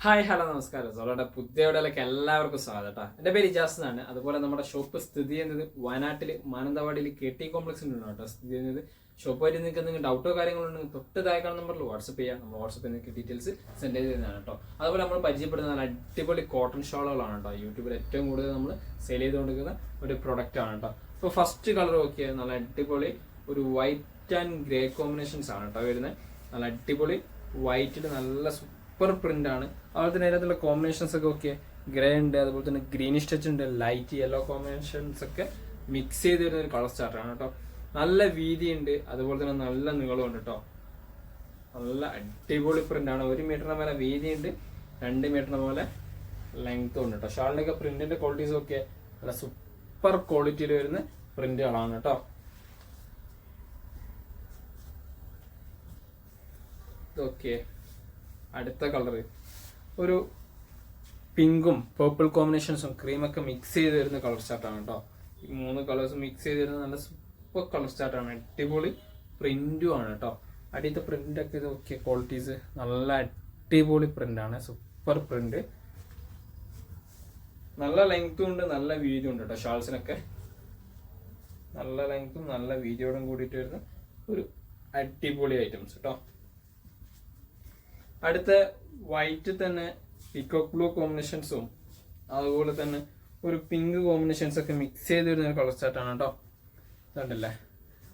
Hi hello നമസ്കാരം. സോളോയുടെ പുതിയ വീഡിയോയിലേക്ക് എല്ലാവർക്കും സ്വാഗതം കേട്ടോ. എൻ്റെ പേര് ഇജാസ് എന്നാണ്. അതുപോലെ നമ്മുടെ ഷോപ്പ് സ്ഥിതി ചെയ്യുന്നത് വയനാട്ടിൽ മാനന്തവാടിയിൽ KT കോംപ്ലക്സിൻ്റെ ഉണ്ട് കേട്ടോ സ്ഥിതി ചെയ്യുന്നത്. ഷോപ്പുമായിട്ട് നിങ്ങൾക്ക് എന്തെങ്കിലും ഡൗട്ടോ കാര്യങ്ങളോ ഉണ്ടെങ്കിൽ തൊട്ട് താഴെ കാണുന്ന നമ്പറിൽ വാട്സപ്പ് ചെയ്യാം. നമ്മൾ വാട്സപ്പിൽ നിങ്ങൾക്ക് ഡീറ്റെയിൽസ് സെൻഡ് ചെയ്ത് തരുന്നതാണ് കേട്ടോ. അതുപോലെ നമ്മൾ പരിചയപ്പെടുന്ന നല്ല അടിപൊളി കോട്ടൺ ഷോളുകളാണ് കേട്ടോ. യൂട്യൂബിൽ ഏറ്റവും കൂടുതൽ നമ്മൾ സെയിൽ ചെയ്തുകൊണ്ടിരിക്കുന്ന ഒരു പ്രൊഡക്റ്റ് ആണ് കേട്ടോ. ഇപ്പോൾ ഫസ്റ്റ് കളർ നോക്കിയാൽ നല്ല അടിപൊളി ഒരു വൈറ്റ് ആൻഡ് ഗ്രേ കോമ്പിനേഷൻസ് ആണ് കേട്ടോ വരുന്നത്. നല്ല അടിപൊളി വൈറ്റിൽ നല്ല സൂപ്പർ പ്രിന്റ് ആണ്. അതുപോലെ തന്നെ അതിനകത്തുള്ള കോമ്പിനേഷൻസ് ഒക്കെ ഓക്കെ ഗ്രേ ഉണ്ട്, അതുപോലെ തന്നെ ഗ്രീനിഷ് ടച്ച് ഉണ്ട്, ലൈറ്റ് യെല്ലോ കോമ്പിനേഷൻസ് ഒക്കെ മിക്സ് ചെയ്ത് വരുന്ന ഒരു കളർ ചാർട്ടാണ് കേട്ടോ. നല്ല വീതി ഉണ്ട്, അതുപോലെ തന്നെ നല്ല നീളമുണ്ട് കേട്ടോ. നല്ല അടിപൊളി പ്രിന്റ് ആണ്. 1 മീറ്ററിന് മേലെ വീതി ഉണ്ട്, 2 മീറ്ററിന് പോലെ ലെങ്ത്തും ഉണ്ട് കേട്ടോ. ഷാളിന്റെ ഒക്കെ പ്രിന്റിന്റെ ക്വാളിറ്റീസ് ഒക്കെ നല്ല സൂപ്പർ ക്വാളിറ്റിയിൽ വരുന്ന പ്രിന്റുകളാണ് കേട്ടോ. ഓക്കെ, അടുത്ത കളർ ഒരു പിങ്കും പേർപ്പിൾ കോമ്പിനേഷൻസും ക്രീമൊക്കെ മിക്സ് ചെയ്ത് വരുന്ന കളർ ചാർട്ടാണ് കേട്ടോ. ഈ 3 കളേഴ്സും മിക്സ് ചെയ്ത് വരുന്ന നല്ല സൂപ്പർ കളർ ചാർട്ടാണ്. അടിപൊളി പ്രിന്റും ആണ് കേട്ടോ. അടിയത്തെ പ്രിന്റ് ഒക്കെ ഓക്കെ ക്വാളിറ്റീസ് നല്ല അടിപൊളി പ്രിന്റ് ആണ്. സൂപ്പർ പ്രിന്റ്, നല്ല ലെങ്ത്തും ഉണ്ട്, നല്ല വീതിയും ഉണ്ട് കേട്ടോ. ഷാൾസിനൊക്കെ നല്ല ലെങ്ത്തും നല്ല വീതിയോടും കൂടിയിട്ട് വരുന്ന ഒരു അടിപൊളി ഐറ്റംസ് കേട്ടോ. അടുത്ത വൈറ്റ് തന്നെ പീകോക്ക് ബ്ലൂ കോമ്പിനേഷൻസും അതുപോലെ തന്നെ ഒരു പിങ്ക് കോമ്പിനേഷൻസ് ഒക്കെ മിക്സ് ചെയ്ത് വരുന്ന കളർ ചാർട്ടാണ് കേട്ടോ. ഇതുണ്ടല്ലേ.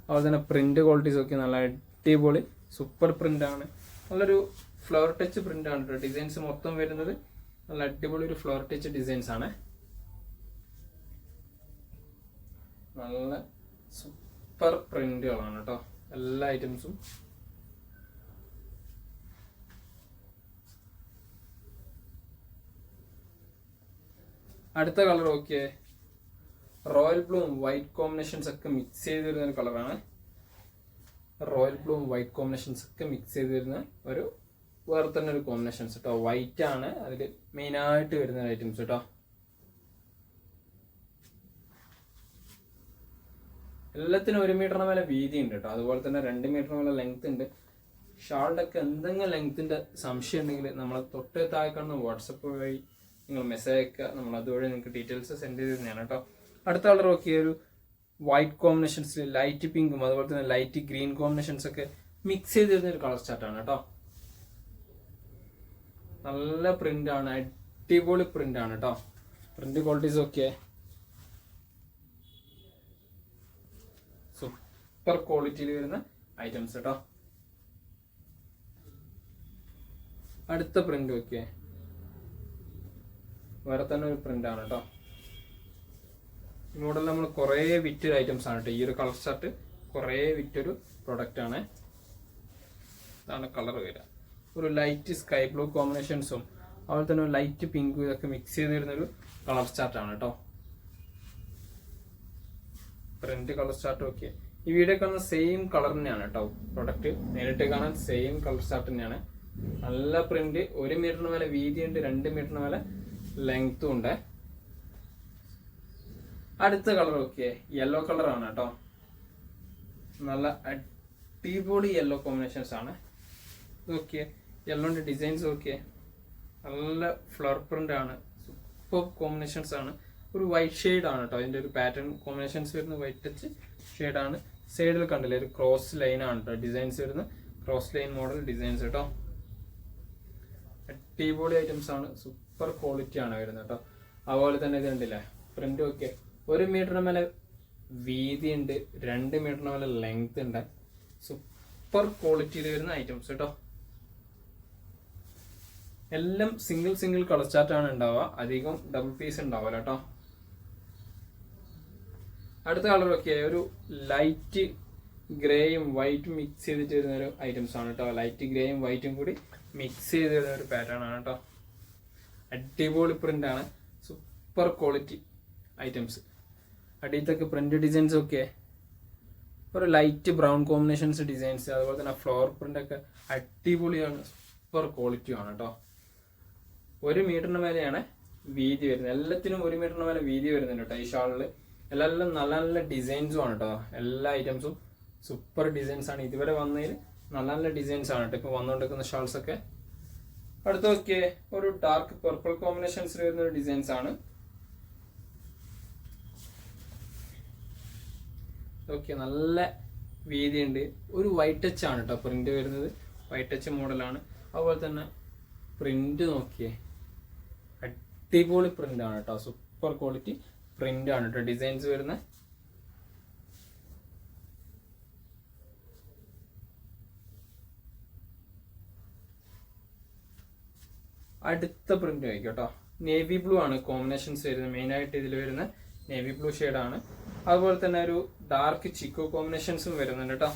അതുപോലെ തന്നെ പ്രിന്റ് ക്വാളിറ്റീസ് ഒക്കെ നല്ല അടിപൊളി സൂപ്പർ പ്രിന്റ് ആണ്. നല്ലൊരു ഫ്ലവർ ടച്ച് പ്രിന്റ് ആണ് കേട്ടോ. ഡിസൈൻസ് മൊത്തം വരുന്നത് നല്ല അടിപൊളി ഒരു ഫ്ലവർ ടച്ച് ഡിസൈൻസ് ആണ്. നല്ല സൂപ്പർ പ്രിന്റുകളാണ് കേട്ടോ എല്ലാ ഐറ്റംസും. അടുത്ത കളർ ഓക്കെ റോയൽ ബ്ലൂവും വൈറ്റ് കോമ്പിനേഷൻസ് ഒക്കെ മിക്സ് ചെയ്ത് വരുന്ന ഒരു കളറാണ്. റോയൽ ബ്ലൂവും വൈറ്റ് കോമ്പിനേഷൻസ് ഒക്കെ മിക്സ് ചെയ്ത് വരുന്ന ഒരു വേറെ തന്നെ ഒരു കോമ്പിനേഷൻസ് കേട്ടോ. വൈറ്റ് ആണ് അതിൽ മെയിൻ ആയിട്ട് വരുന്ന ഐറ്റംസ് കേട്ടോ. എല്ലാത്തിനും 1 മീറ്ററിന് മേലെ വീതി ഉണ്ട് കേട്ടോ. അതുപോലെ തന്നെ 2 മീറ്ററിന് മേലെ ലെങ്ത് ഉണ്ട്. ഷാളിന്റെ ഒക്കെ എന്തെങ്കിലും ലെങ്ത്തിന്റെ സംശയം ഉണ്ടെങ്കിൽ നമ്മളെ തൊട്ട് താഴെ കാണുന്ന വാട്സപ്പ് വഴി നിങ്ങൾ മെസ്സേജ് അയക്കുക. നമ്മൾ അതുവഴി നിങ്ങൾക്ക് ഡീറ്റെയിൽസ് സെൻഡ് ചെയ്ത് തന്നെയാണ് കേട്ടോ. അടുത്ത കളർ നോക്കിയ ഒരു വൈറ്റ് കോമ്പിനേഷൻസിൽ ലൈറ്റ് പിങ്കും അതുപോലെ തന്നെ ലൈറ്റ് ഗ്രീൻ കോമ്പിനേഷൻസ് ഒക്കെ മിക്സ് ചെയ്ത് വരുന്ന ഒരു കളർ ചാർട്ടാണ് കേട്ടോ. നല്ല പ്രിന്റ് ആണ്, അടിപൊളി പ്രിന്റ് ആണ് കേട്ടോ. പ്രിന്റ് ക്വാളിറ്റീസ് ഒക്കെ സൂപ്പർ ക്വാളിറ്റിയിൽ വരുന്ന ഐറ്റംസ് കേട്ടോ. അടുത്ത പ്രിന്റ് ഒക്കെ വേറെ തന്നെ ഒരു പ്രിന്റ് ആണ് കേട്ടോ. ഈ മോഡൽ നമ്മൾ കുറേ വിറ്റൊരു ഐറ്റംസ് ആണ് കേട്ടോ. ഈ ഒരു കളർ ചാർട്ട് കുറേ വിറ്റൊരു പ്രൊഡക്റ്റ് ആണ്. ഇതാണ് കളർ വരിക. ഒരു ലൈറ്റ് സ്കൈ ബ്ലൂ കോമ്പിനേഷൻസും അതുപോലെ തന്നെ ലൈറ്റ് പിങ്കും ഇതൊക്കെ മിക്സ് ചെയ്ത് വരുന്നൊരു കളർ ചാർട്ടാണ് കേട്ടോ. Print colour chart okay. ഈ വീഡിയോ കാണുന്ന സെയിം കളർ തന്നെയാണ് കേട്ടോ. പ്രൊഡക്റ്റ് നേരിട്ട് കാണാൻ സെയിം കളർ ചാർട്ട് തന്നെയാണ്. നല്ല പ്രിന്റ്, 1 മീറ്ററിന് മേലെ വീതിയുണ്ട്, 2 മീറ്ററിന് മേലെ ലെങ്ത്തും ഉണ്ട്. അടുത്ത കളർ ഓക്കെ യെല്ലോ കളർ ആണ് കേട്ടോ. നല്ല അടിപൊളി യെല്ലോ കോമ്പിനേഷൻസ് ആണ്. ഓക്കെ യെല്ലോന്റെ ഡിസൈൻസ് ഓക്കെ നല്ല ഫ്ലവർ പ്രിന്റ് ആണ്. സൂപ്പർ കോമ്പിനേഷൻസ് ആണ്. ഒരു വൈറ്റ് ഷെയ്ഡ് ആണ് കേട്ടോ. അതിന്റെ ഒരു പാറ്റേൺ കോമ്പിനേഷൻസ് വരുന്ന വൈറ്റ് ടച്ച് ഷെയ്ഡ് ആണ്. സൈഡിൽ കണ്ടില്ലേ ഒരു ക്രോസ് ലൈൻ ആണ് കേട്ടോ ഡിസൈൻസ് വരുന്ന. ക്രോസ് ലൈൻ മോഡൽ ഡിസൈൻസ് കേട്ടോ. അടിപൊളി ഐറ്റംസ് ആണ്. സൂപ്പർ ക്വാളിറ്റി ആണ് വരുന്നത് കേട്ടോ. അതുപോലെ തന്നെ ഇത് കണ്ടില്ലേ പ്രിന്റ് ഒക്കെ 1 മീറ്ററിന് മേലെ വീതി ഉണ്ട്, 2 മീറ്ററിന് മേലെ ലെങ്ത് ഉണ്ട്. സൂപ്പർ ക്വാളിറ്റിയിൽ വരുന്ന ഐറ്റംസ് കേട്ടോ. എല്ലാം സിംഗിൾ കളർ ചാർട്ടാണ് ഉണ്ടാവുക, അധികം ഡബിൾ പീസ് ഉണ്ടാവില്ല കേട്ടോ. അടുത്ത കളർ ഒക്കെ ഒരു ലൈറ്റ് ഗ്രേയും വൈറ്റും മിക്സ് ചെയ്തിട്ട് വരുന്ന ഒരു ഐറ്റംസ് ആണ് കേട്ടോ. ലൈറ്റ് ഗ്രേയും വൈറ്റും കൂടി മിക്സ് ചെയ്ത് വരുന്ന ഒരു പാറ്റേൺ ആണ് കേട്ടോ. അടിപൊളി പ്രിന്റ് ആണ്. Super quality items. അടിയത്തൊക്കെ പ്രിന്റ് ഡിസൈൻസ് ഒക്കെ ഒരു ലൈറ്റ് ബ്രൗൺ കോമ്പിനേഷൻസ് ഡിസൈൻസ് അതുപോലെ തന്നെ ഫ്ലവർ പ്രിന്റ് ഒക്കെ അടിപൊളിയാണ്. സൂപ്പർ ക്വാളിറ്റിയാണ് കേട്ടോ. 1 മീറ്ററിന് മേലെയാണ് വീതി വരുന്നത്. എല്ലാത്തിനും 1 മീറ്ററിന് മേലെ വീതി വരുന്നുണ്ട് കേട്ടോ. ഈ ഷാളില് എല്ലാം നല്ല നല്ല ഡിസൈൻസും ആണ് കേട്ടോ. എല്ലാ ഐറ്റംസും സൂപ്പർ ഡിസൈൻസ് ആണ്. ഇതുവരെ വന്നതിൽ നല്ല നല്ല ഡിസൈൻസ് ആണ് കേട്ടോ ഇപ്പൊ വന്നുകൊണ്ടിരിക്കുന്ന ഷാൾസ് ഒക്കെ. അടുത്ത നോക്കിയേ ഒരു ഡാർക്ക് പർപ്പിൾ കോമ്പിനേഷൻസിൽ വരുന്ന ഒരു ഡിസൈൻസ് ആണ്. ഓക്കെ, നല്ല വീതിയുണ്ട്. ഒരു വൈറ്റ് ടച്ച് ആണ് കേട്ടോ പ്രിന്റ് വരുന്നത്. വൈറ്റ് ടച്ച് മോഡലാണ്. അതുപോലെ തന്നെ പ്രിന്റ് നോക്കിയേ, അടിപൊളി പ്രിന്റ് ആണ് കേട്ടോ. സൂപ്പർ ക്വാളിറ്റി പ്രിന്റ് ആണ് കേട്ടോ ഡിസൈൻസ് വരുന്നത്. അടുത്ത പ്രിന്റ് ആയിരിക്കും കേട്ടോ. നേവി ബ്ലൂ ആണ് കോമ്പിനേഷൻസ് വരുന്നത്. മെയിനായിട്ട് ഇതിൽ വരുന്ന നേവി ബ്ലൂ ഷെയ്ഡാണ്. അതുപോലെ തന്നെ ഒരു ഡാർക്ക് ചിക്കു കോമ്പിനേഷൻസും വരുന്നുണ്ട് കേട്ടോ.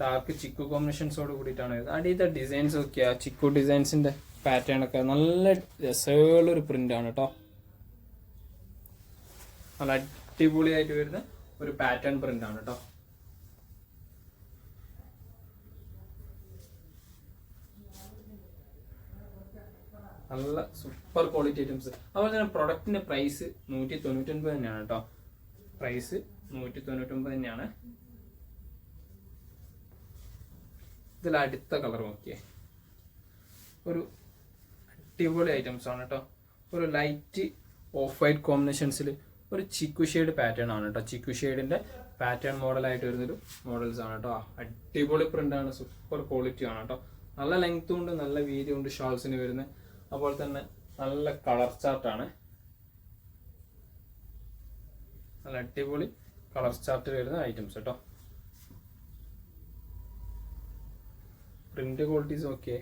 ഡാർക്ക് ചിക്കു കോമ്പിനേഷൻസോട് കൂടിയിട്ടാണ് വരുന്നത്. അടിയത്തെ ഡിസൈൻസ് ഒക്കെ ആ ചിക്കു ഡിസൈൻസിന്റെ പാറ്റേൺ ഒക്കെ നല്ല രസമുള്ളൊരു പ്രിന്റ് ആണ് കേട്ടോ. നല്ല അടിപൊളിയായിട്ട് വരുന്ന ഒരു പാറ്റേൺ പ്രിന്റ് ആണ് കേട്ടോ. നല്ല സൂപ്പർ ക്വാളിറ്റി ഐറ്റംസ്. അതുപോലെ തന്നെ പ്രൊഡക്റ്റിന്റെ പ്രൈസ് 199 തന്നെയാണ് കേട്ടോ. പ്രൈസ് 199 തന്നെയാണ്. ഇതിൽ അടുത്ത കളർ നോക്കിയേ, ഒരു അടിപൊളി ഐറ്റംസ് ആണ് കേട്ടോ. ഒരു ലൈറ്റ് ഓഫ് വൈറ്റ് കോമ്പിനേഷൻസിൽ ഒരു ചിക്കു ഷെയ്ഡ് പാറ്റേൺ ആണ് കേട്ടോ. ചിക്കു ഷെയ്ഡിന്റെ പാറ്റേൺ മോഡലായിട്ട് വരുന്നൊരു മോഡൽസ് ആണ് കേട്ടോ. അടിപൊളി പ്രിന്റ് ആണ്, സൂപ്പർ ക്വാളിറ്റി ആണ് കേട്ടോ. നല്ല ലെങ്ത്തും ഉണ്ട്, നല്ല വീതി ഉണ്ട് ഷാൾസിന് വരുന്നത്. അതുപോലെ തന്നെ നല്ല കളർ ചാർട്ടാണ്. നല്ല അടിപൊളി കളർ ചാർട്ടിൽ വരുന്ന ഐറ്റംസ് കേട്ടോ. പ്രിന്റ് ക്വാളിറ്റീസ് ഓക്കെ,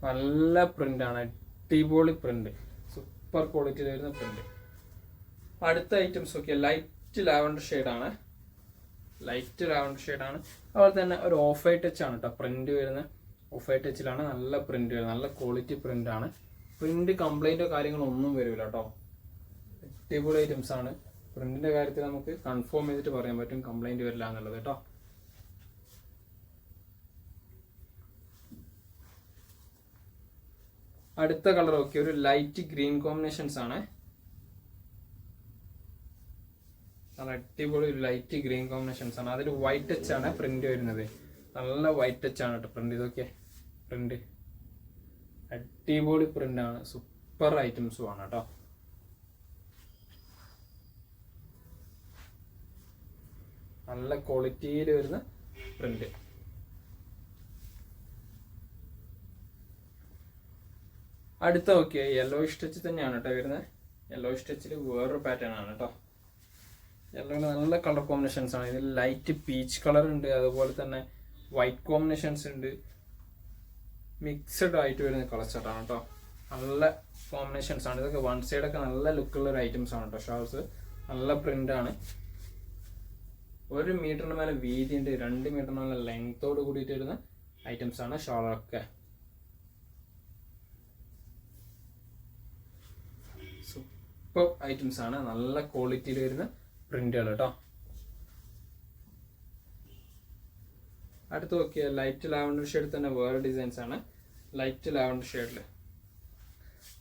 നല്ല പ്രിന്റ് ആണ്, അടിപൊളി പ്രിന്റ്, സൂപ്പർ ക്വാളിറ്റിയിൽ വരുന്ന പ്രിന്റ്. അടുത്ത ഐറ്റംസ് ഓക്കെ, ലൈറ്റ് ലാവൻഡർ ഷെയ്ഡാണ്. ലൈറ്റ് ലാവൻഡർ ഷെയ്ഡാണ്. അതുപോലെ തന്നെ ഒരു ഓഫ് വൈറ്റ് ടച്ച് ആണ് കേട്ടോ പ്രിന്റ് വരുന്നത്. ഓഫ് വൈറ്റ് ടച്ചിലാണ് നല്ല പ്രിന്റ് വരുന്നത്. നല്ല ക്വാളിറ്റി പ്രിന്റ് ആണ്. പ്രിന്റ് കംപ്ലൈന്റോ കാര്യങ്ങളോ ഒന്നും വരില്ല കേട്ടോ. അടിപൊളി ഐറ്റംസ് ആണ്. പ്രിന്റിന്റെ കാര്യത്തിൽ നമുക്ക് കൺഫേം ചെയ്തിട്ട് പറയാൻ പറ്റും കംപ്ലൈന്റ് വരില്ല എന്നുള്ളത് കേട്ടോ. അടുത്ത കളർ ഓക്കെ, ഒരു ലൈറ്റ് ഗ്രീൻ കോമ്പിനേഷൻസ് ആണ്. നല്ല അടിപൊളി ഒരു ലൈറ്റ് ഗ്രീൻ കോമ്പിനേഷൻസ് ആണ്. അതിൽ വൈറ്റ് ടച്ച് ആണ് പ്രിന്റ് വരുന്നത്. നല്ല വൈറ്റ് ടച്ച് ആണ് കേട്ടോ പ്രിന്റ്. ഇതൊക്കെ പ്രിന്റ് അടിപൊളി പ്രിന്റ് ആണ്, സൂപ്പർ ഐറ്റംസും ആണ് കേട്ടോ. നല്ല ക്വാളിറ്റിയിൽ വരുന്ന പ്രിന്റ്. അടുത്ത ഓക്കെ, യെല്ലോ ടച്ച് തന്നെയാണ് കേട്ടോ വരുന്നത്. യെല്ലോ ടച്ചിൽ വേറൊരു പാറ്റേൺ ആണ് കേട്ടോ. യെല്ലോയിൽ നല്ല കളർ കോമ്പിനേഷൻസ് ആണ്. ഇതിൽ ലൈറ്റ് പീച്ച് കളർ ഉണ്ട്, അതുപോലെ തന്നെ വൈറ്റ് കോമ്പിനേഷൻസ് ഉണ്ട്. മിക്സഡ് ആയിട്ട് വരുന്ന കളർ ചാർട്ടാണ് കേട്ടോ. നല്ല കോമ്പിനേഷൻസ് ആണ്. ഇതൊക്കെ വൺ സൈഡ് ഒക്കെ നല്ല ലുക്കുള്ള ഒരു ഐറ്റംസ് ആണ് കേട്ടോ. ഷാൾസ് നല്ല പ്രിന്റ് ആണ്. 1 മീറ്ററിന് മേലെ വീതി ഉണ്ട്, 2 മീറ്ററിന് മേലെ ലെങ്തോട് കൂടിയിട്ട് വരുന്ന ഐറ്റംസ് ആണ് ഷാളൊക്കെ. സൂപ്പർ ഐറ്റംസ് ആണ്, നല്ല ക്വാളിറ്റിയിൽ വരുന്ന പ്രിന്റുകൾ കേട്ടോ. അടുത്ത് നോക്കിയ ലൈറ്റ് ലാവൻഡർ ഷെയ്ഡ് തന്നെ വേറെ ഡിസൈൻസ് ആണ്. ലൈറ്റ് ലാവൻഡർ ഷെയ്ഡിൽ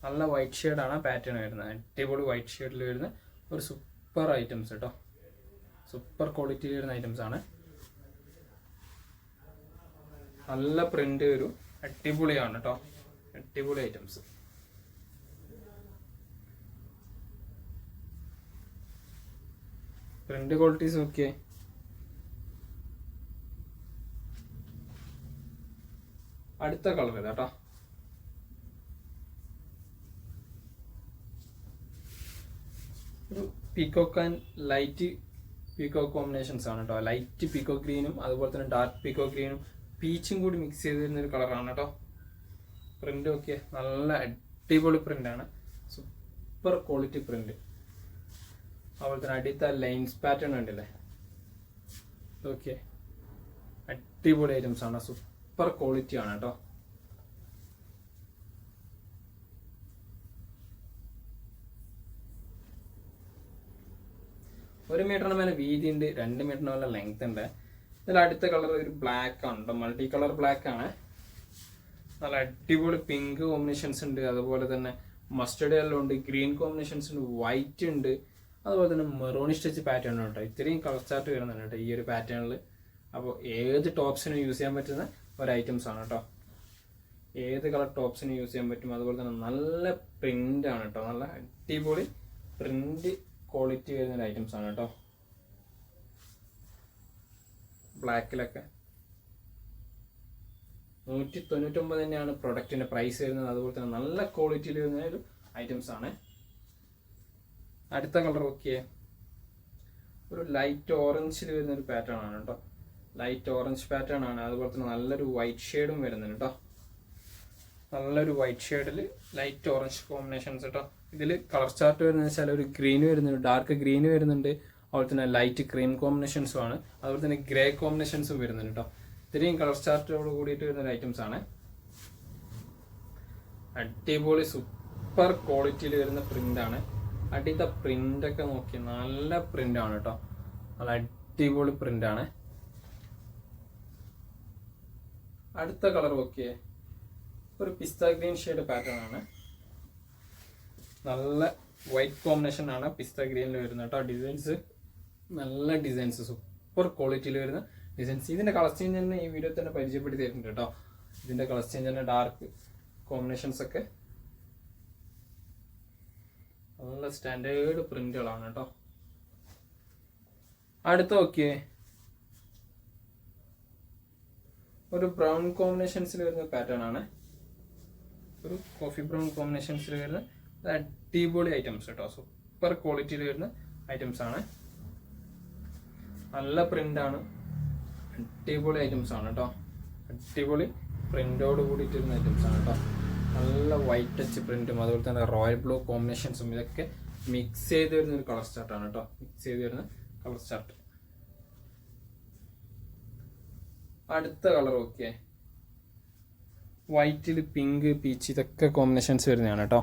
നല്ല വൈറ്റ് ഷെയ്ഡാണ് പാറ്റേൺ വരുന്നത്. അടിപൊളി വൈറ്റ് ഷെയ്ഡിൽ വരുന്ന ഒരു സൂപ്പർ ഐറ്റംസ് കേട്ടോ. സൂപ്പർ ക്വാളിറ്റിയിൽ വരുന്ന ഐറ്റംസ് ആണ്. നല്ല പ്രിന്റ് വരും, അടിപൊളിയാണ് കേട്ടോ. അടിപൊളി ഐറ്റംസ്. പ്രിന്റ് ക്വാളിറ്റീസ് നോക്കിയേ, അടുത്ത കളർ ഇതാട്ടോ. ഒരു peacock and light peacock combinations ആണ് കേട്ടോ. ലൈറ്റ് പീകോക്ക് ഗ്രീനും അതുപോലെ തന്നെ ഡാർക്ക് പീകോക്ക് ഗ്രീനും പീച്ചും കൂടി മിക്സ് ചെയ്ത് വരുന്ന ഒരു കളറാണ് കേട്ടോ. പ്രിന്റ് ഓക്കെ, നല്ല അടിപൊളി പ്രിന്റ് ആണ്, സൂപ്പർ ക്വാളിറ്റി പ്രിന്റ്. അതുപോലെ തന്നെ അടിയത്തെ ലൈൻസ് പാറ്റേൺ ഉണ്ടല്ലേ, ഓക്കെ അടിപൊളി ഐറ്റംസ് ആണ്, സൂപ്പർ ക്വാളിറ്റി ആണ് കേട്ടോ. ഒരു മീറ്ററിന് മേലെ വീതി ഉണ്ട്, 2 മീറ്ററിന് മേലെ ലെങ്ത് ഉണ്ട്. ഇതിൽ അടുത്ത കളർ ഒരു ബ്ലാക്ക് ആണ് കേട്ടോ, മൾട്ടി കളർ ബ്ലാക്ക് ആണ്. നല്ല അടിപൊളി പിങ്ക് കോമ്പിനേഷൻസ് ഉണ്ട്, അതുപോലെ തന്നെ മസ്റ്റേർഡ് യെല്ലോ ഉണ്ട്, ഗ്രീൻ കോമ്പിനേഷൻസ് ഉണ്ട്, വൈറ്റ് ഉണ്ട്, അതുപോലെ തന്നെ മെറൂണിഷ് ടച്ച് പാറ്റേൺ ഉണ്ട് കേട്ടോ. ഇത്രയും കളർ ചാർട്ട് വരുന്നുണ്ട് കേട്ടോ ഈ ഒരു പാറ്റേണിൽ. അപ്പോൾ ഏത് ടോപ്സിനും യൂസ് ചെയ്യാൻ പറ്റുന്ന ഒരു ഐറ്റംസ് ആണ് കേട്ടോ. ഏത് കളർ ടോപ്സിന് യൂസ് ചെയ്യാൻ പറ്റും. അതുപോലെ തന്നെ നല്ല പ്രിന്റ് ആണ് കേട്ടോ, നല്ല അടിപൊളി പ്രിന്റ് ക്വാളിറ്റി വരുന്ന ഒരു ഐറ്റംസ് ആണ് കേട്ടോ. ബ്ലാക്കിലൊക്കെ 199 തന്നെയാണ് പ്രൊഡക്റ്റിന്റെ പ്രൈസ് വരുന്നത്. അതുപോലെ തന്നെ നല്ല ക്വാളിറ്റിയിൽ വരുന്ന ഒരു ഐറ്റംസ് ആണ്. അടുത്ത കളർ നോക്കിയേ, ഒരു ലൈറ്റ് ഓറഞ്ചിൽ വരുന്ന ഒരു പാറ്റേൺ ആണ് കേട്ടോ. ലൈറ്റ് ഓറഞ്ച് പാറ്റേൺ ആണ്. അതുപോലെ തന്നെ നല്ലൊരു വൈറ്റ് ഷെയ്ഡും വരുന്നുണ്ട് കേട്ടോ. നല്ലൊരു വൈറ്റ് ഷെയ്ഡിൽ ലൈറ്റ് ഓറഞ്ച് കോമ്പിനേഷൻസ് കേട്ടോ. ഇതിൽ കളർ ചാർട്ട് വരുന്നത് വെച്ചാൽ ഒരു ഗ്രീൻ വരുന്നുണ്ട്, ഡാർക്ക് ഗ്രീൻ വരുന്നുണ്ട്, അതുപോലെ തന്നെ ലൈറ്റ് ക്രീം കോമ്പിനേഷൻസും ആണ്. അതുപോലെ തന്നെ ഗ്രേ കോമ്പിനേഷൻസും വരുന്നുണ്ട് കേട്ടോ. ഇത്രയും കളർ ചാർട്ടോട് കൂടിയിട്ട് വരുന്ന ഐറ്റംസ് ആണ്. അടിപൊളി സൂപ്പർ ക്വാളിറ്റിയിൽ വരുന്ന പ്രിന്റ് ആണ്. അടിയത്തെ പ്രിന്റ് ഒക്കെ നോക്കി നല്ല പ്രിന്റ് ആണ് കേട്ടോ, നല്ല അടിപൊളി പ്രിന്റ് ആണ്. അടുത്ത കളർ നോക്കിയേ, ഒരു പിസ്ത ഗ്രീൻ ഷെയ്ഡ് പാറ്റേൺ ആണ്. നല്ല വൈറ്റ് കോമ്പിനേഷൻ ആണ് പിസ്ത ഗ്രീനിൽ വരുന്നത് കേട്ടോ. ഡിസൈൻസ് നല്ല ഡിസൈൻസ്, സൂപ്പർ ക്വാളിറ്റിയിൽ വരുന്ന ഡിസൈൻസ്. ഇതിന്റെ കളർ ചേഞ്ച് തന്നെ ഈ വീഡിയോ തന്നെ പരിചയപ്പെടുത്തി തരുന്നുണ്ട് കേട്ടോ. ഇതിന്റെ കളർ ചേഞ്ച് തന്നെ ഡാർക്ക് കോമ്പിനേഷൻസ് ഒക്കെ നല്ല സ്റ്റാൻഡേർഡ് പ്രിന്റുകളാണ് കേട്ടോ. അടുത്ത നോക്കിയേ, ഒരു ബ്രൗൺ കോമ്പിനേഷൻസിൽ വരുന്ന പാറ്റേൺ ആണ്. ഒരു കോഫി ബ്രൗൺ കോമ്പിനേഷൻസിൽ വരുന്ന അടിപൊളി ഐറ്റംസ് കേട്ടോ. സൂപ്പർ ക്വാളിറ്റിയിൽ വരുന്ന ഐറ്റംസ് ആണ്. നല്ല പ്രിന്റ് ആണ്, അടിപൊളി ഐറ്റംസ് ആണ് കേട്ടോ. അടിപൊളി പ്രിന്റോട് കൂടിയിട്ട് വരുന്ന ഐറ്റംസ് ആണ് കേട്ടോ. നല്ല വൈറ്റ് ടച്ച് പ്രിന്റും അതുപോലെ തന്നെ റോയൽ ബ്ലൂ കോമ്പിനേഷൻസും ഇതൊക്കെ മിക്സ് ചെയ്ത് വരുന്ന ഒരു കളർ ചാർട്ടാണ് കേട്ടോ. മിക്സ് ചെയ്ത് വരുന്ന കളർ ചാർട്ട്. അടുത്ത കളർ ഓക്കെ, വൈറ്റിൽ പിങ്ക് പീച്ച് ഇതൊക്കെ കോമ്പിനേഷൻസ് വരുന്നതാണ് കേട്ടോ.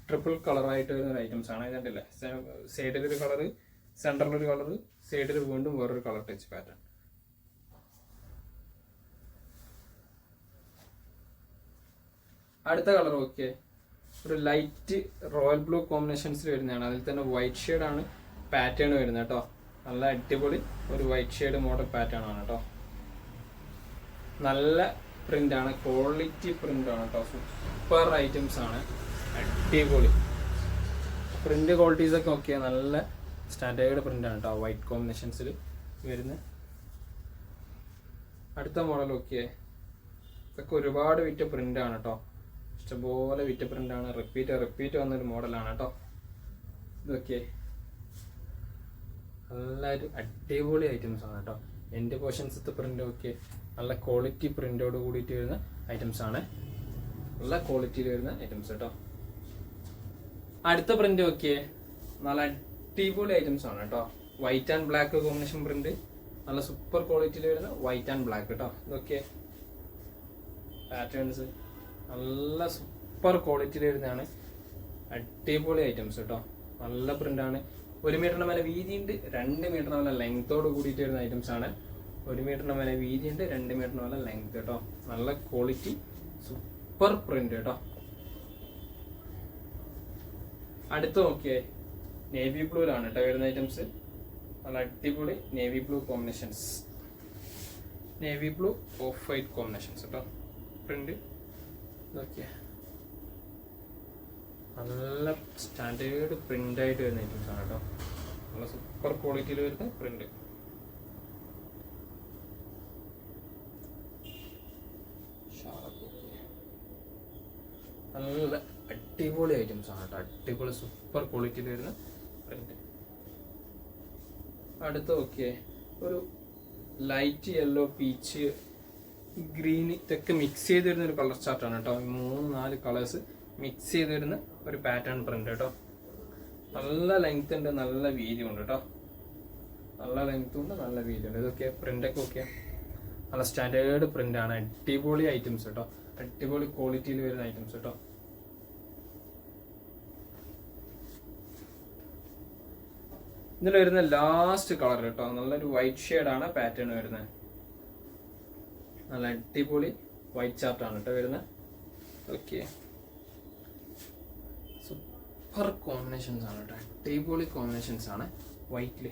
ട്രിപ്പിൾ കളറായിട്ട് വരുന്ന ഐറ്റംസ് ആണ്. ഇതുണ്ടല്ലേ, സൈഡിലൊരു കളറ്, സെൻറ്ററിലൊരു കളറ്, സൈഡിൽ വീണ്ടും വേറൊരു കളർ ടച്ച് പാറ്റേൺ. അടുത്ത കളർ ഓക്കെ, ഒരു ലൈറ്റ് റോയൽ ബ്ലൂ കോമ്പിനേഷൻസിൽ വരുന്നതാണ്. അതിൽ തന്നെ വൈറ്റ് ഷെയ്ഡ് ആണ് പാറ്റേൺ വരുന്നത് കേട്ടോ. നല്ല അടിപൊളി ഒരു വൈറ്റ് ഷെയ്ഡ് മോഡൽ പാറ്റേൺ ആണ് കേട്ടോ. നല്ല പ്രിന്റ് ആണ്, ക്വാളിറ്റി പ്രിന്റ് ആണ് കേട്ടോ. സൂപ്പർ ഐറ്റംസ് ആണ്, അടിപൊളി പ്രിന്റ് ക്വാളിറ്റീസ് ഒക്കെ ഓക്കെ. നല്ല സ്റ്റാൻഡേർഡ് പ്രിന്റ് ആണ് കേട്ടോ, വൈറ്റ് കോമ്പിനേഷൻസിൽ വരുന്ന. അടുത്ത മോഡൽ ഓക്കെ, ഇതൊക്കെ ഒരുപാട് വിറ്റ പ്രിന്റ് ആണ് കേട്ടോ. ഇഷ്ടംപോലെ വിറ്റ പ്രിന്റ് ആണ്. റിപ്പീറ്റ് വന്നൊരു മോഡലാണ് കേട്ടോ ഇതൊക്കെ. നല്ലൊരു അടിപൊളി ഐറ്റംസ് ആണ് കേട്ടോ. എൻ്റെ പോർഷൻസത്തെ പ്രിന്റ് ഒക്കെ നല്ല ക്വാളിറ്റി പ്രിന്റോട് കൂടിയിട്ട് വരുന്ന ഐറ്റംസ് ആണ്. നല്ല ക്വാളിറ്റിയിൽ വരുന്ന ഐറ്റംസ് കേട്ടോ. അടുത്ത പ്രിന്റ് ഒക്കെ നല്ല അടിപൊളി ഐറ്റംസ് ആണ് കേട്ടോ. White and black combination print, നല്ല സൂപ്പർ ക്വാളിറ്റിയിൽ വരുന്ന വൈറ്റ് ആൻഡ് ബ്ലാക്ക് കേട്ടോ. ഇതൊക്കെ പാറ്റേൺസ് നല്ല സൂപ്പർ ക്വാളിറ്റിയിൽ വരുന്നതാണ്. അടിപൊളി ഐറ്റംസ് കേട്ടോ. നല്ല പ്രിന്റാണ്. 1 മീറ്ററിന് മേലെ വീതിയുണ്ട്, 2 മീറ്ററിന് മേലെ ലെങ്തോട് കൂടിയിട്ട് വരുന്ന ഐറ്റംസ് ആണ്. 1 മീറ്ററിന് മേലെ വീതിയുണ്ട്, 2 മീറ്ററിന് മേലെ ലെങ്ത് കേട്ടോ. നല്ല ക്വാളിറ്റി സൂപ്പർ പ്രിന്റ് കേട്ടോ. അടുത്ത് നോക്കിയേ, നേവി ബ്ലൂലാണ് കേട്ടോ വരുന്ന ഐറ്റംസ്. നല്ല അടിപൊളി navy blue combinations, navy blue of white combinations കേട്ടോ. പ്രിന്റ് ഇതൊക്കെ നല്ല സ്റ്റാൻഡേർഡ് പ്രിന്റ് ആയിട്ട് വരുന്ന ഐറ്റംസ് ആണ് കേട്ടോ. നല്ല സൂപ്പർ ക്വാളിറ്റിയിൽ വരുന്ന പ്രിന്റ്. നല്ല അടിപൊളി ഐറ്റംസ് ആണ് കേട്ടോ. അടിപൊളി സൂപ്പർ ക്വാളിറ്റിയിൽ വരുന്ന പ്രിന്റ്. അടുത്ത ഓക്കെ, ഒരു ലൈറ്റ് യെല്ലോ, പീച്ച്, ഗ്രീൻ ഇതൊക്കെ മിക്സ് ചെയ്ത് വരുന്ന ഒരു കളർ ചാർട്ടാണ് കേട്ടോ. 3-4 കളേഴ്സ് മിക്സ് ചെയ്ത് വരുന്ന ഒരു പാറ്റേൺ പ്രിന്റ് കേട്ടോ. നല്ല ലെങ്ത് ഉണ്ട്, നല്ല വീതി ഉണ്ട് കേട്ടോ. നല്ല ലെങ്ത് ഉണ്ട്, നല്ല വീതി ഉണ്ട്. ഇതൊക്കെ പ്രിന്റൊക്കെ ഓക്കെ നല്ല സ്റ്റാൻഡേർഡ് പ്രിന്റ് ആണ്. അടിപൊളി ഐറ്റംസ് കേട്ടോ. അടിപൊളി ക്വാളിറ്റിയിൽ വരുന്ന ഐറ്റംസ് കേട്ടോ. ഇതിൽ വരുന്ന ലാസ്റ്റ് കളർ കേട്ടോ, നല്ലൊരു വൈറ്റ് ഷെയ്ഡാണ് പാറ്റേൺ വരുന്നത്. നല്ല അടിപൊളി വൈറ്റ് ചാർട്ടാണ് കേട്ടോ വരുന്നത്. ഓക്കെ, സൂപ്പർ കോമ്പിനേഷൻസ് ആണ് കേട്ടോ. അടിപൊളി കോമ്പിനേഷൻസ് ആണ് വൈറ്റില്.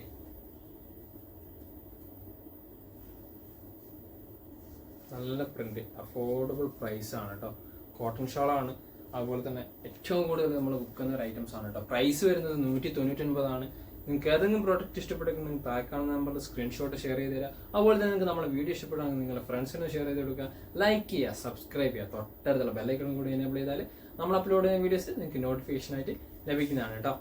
നല്ല പ്രിന്റ്, അഫോർഡബിൾ പ്രൈസ് ആണ് കേട്ടോ. കോട്ടൺ ഷോളാണ്. അതുപോലെ തന്നെ ഏറ്റവും കൂടുതൽ നമ്മൾ വിൽക്കുന്ന ഒരു ഐറ്റംസ് ആണ് കേട്ടോ. പ്രൈസ് വരുന്നത് 199. നിങ്ങൾക്ക് ഏതെങ്കിലും പ്രോഡക്റ്റ് ഇഷ്ടപ്പെടുമെങ്കിൽ നിങ്ങൾക്ക് താഴെ കാണുന്ന നമ്പറിൽ സ്ക്രീൻഷോട്ട് ഷെയർ ചെയ്ത് തരാം. അതുപോലെ തന്നെ നിങ്ങൾക്ക് നമ്മുടെ വീഡിയോ ഇഷ്ടപ്പെടുകയാണെങ്കിൽ നിങ്ങളുടെ ഫ്രണ്ട്സിന് ഷെയർ ചെയ്ത് കൊടുക്കുക, ലൈക്ക് ചെയ്യുക, സബ്സ്ക്രൈബ് ചെയ്യുക. തൊട്ടടുത്തുള്ള ബെല്ലൈക്കണും കൂടി എനേബിൾ ചെയ്താൽ നമ്മൾ അപ്ലോഡ് ചെയ്യുന്ന വീഡിയോസ് നിങ്ങൾക്ക് നോട്ടിഫിക്കേഷൻ ആയിട്ട് ലഭിക്കുന്നതാണ് കേട്ടോ.